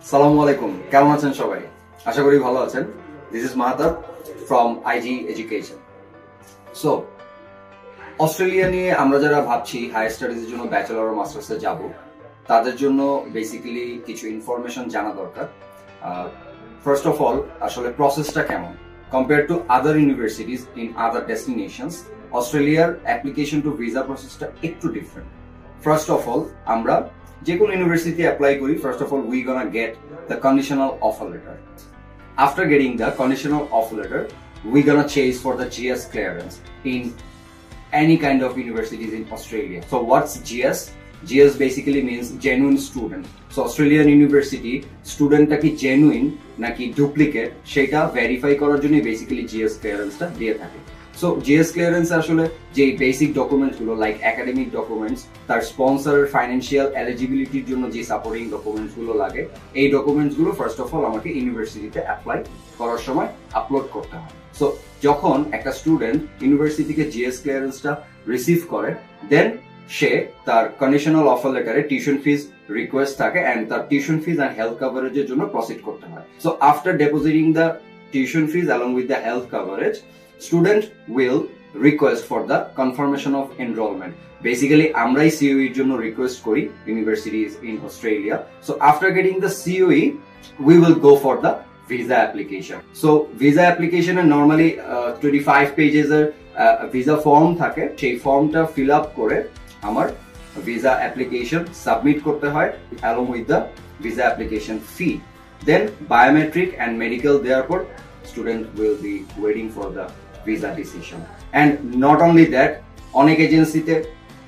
আসসালামু আলাইকুম, কেমন আছেন সবাই? আশা করি ভালো আছেন। This is Mahtab from IG education. So Australia নিয়ে আমরা যারা ভাবছি হায়ার স্টাডিজের জন্য ব্যাচেলর ও মাস্টার্সে যাব, তাদের জন্য বেসিক্যালি কিছু ইনফরমেশন জানা দরকার। ফার্স্ট অফ অল, আসলে প্রসেসটা কেমন compare to other universities in other destinations. অস্ট্রেলিয়ার অ্যাপ্লিকেশন টু ভিসা প্রসেসটা একটু ডিফারেন্ট। ফার্স্ট অফ অল, আমরা যে কোনো ইউনিভার্সিটি অ্যাপ্লাই করি, first of all we gonna gate the conditional offer letter. After getting the conditional offer letter, we're gonna chase for the GS clearance in any kind of universities in Australia. So what's GS? GS basically means genuine student. So Australian university student টা কি genuine নাকি duplicate সেটা verify করার জন্য basically GS clearance টা দিয়ে থাকে। So GS clearance আসলে যে বেসিক ডকুমেন্টস গুলো লাইক একাডেমিক ডকুমেন্টস, তার স্পন্সরের ফাইন্যান্সিয়াল এলিজিবিলিটির জন্য যে সাপোর্টিং ডকুমেন্টস গুলো লাগে, এই ডকুমেন্টস গুলো ফার্স্ট অফ অল আমাকে ইউনিভার্সিটিতে অ্যাপ্লাই করার সময় আপলোড করতে হয়। সো যখন একটা স্টুডেন্ট ইউনিভার্সিটিকে জিএস ক্লিয়ারেন্সটা রিসিভ করে, দেন সে তার কন্ডিশনাল অফার লেটারে টিউশন ফিজ রিকোয়েস্ট থাকে এন্ড তার টিউশন ফিজ এন্ড হেলথ কভারেজের জন্য প্রসিড করতে হয়। So after depositing the tuition fees along with the health coverage, student will request for the confirmation of enrollment. Basically আমরাই COE এর জন্য রিকোয়েস্ট করি universities in Australia. So after getting the COE, we will go for the visa application. So visa application A normally 25 pages এর visa form থাকে, সেই ফর্মটা fill up করে আমার visa application submit করতে হয় along with the visa application fee. Then biometric and medical, therefore student will be waiting for the visa decision. And not only that, অনেক এজেন্সিতে,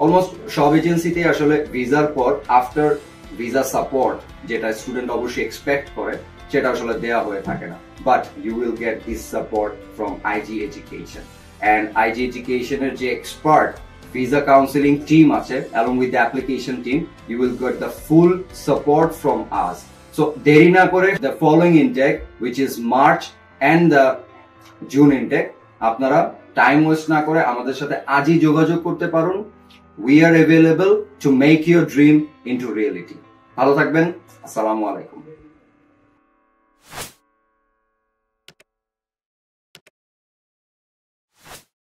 অলমোস্ট সব এজেন্সিতে আসলে ভিসার পর আফটার ভিসা সাপোর্ট যেটা স্টুডেন্ট অবশ্যই এক্সপেক্ট করে, সেটা আসলে দেওয়া হয়ে থাকে না। But you will get this support from IG education. And IG এডুকেশনের যে এক্সপার্ট visa counseling team আছে along with the application team, you will get the full support from us. So দেরি না করে the following intake which is March and the June intake, আপনারা time waste না করে আমাদের সাথে আজই যোগাযোগ করতে পারুন। We are available to make your dream into reality. ভালো থাকবেন। আসসালামু আলাইকুম।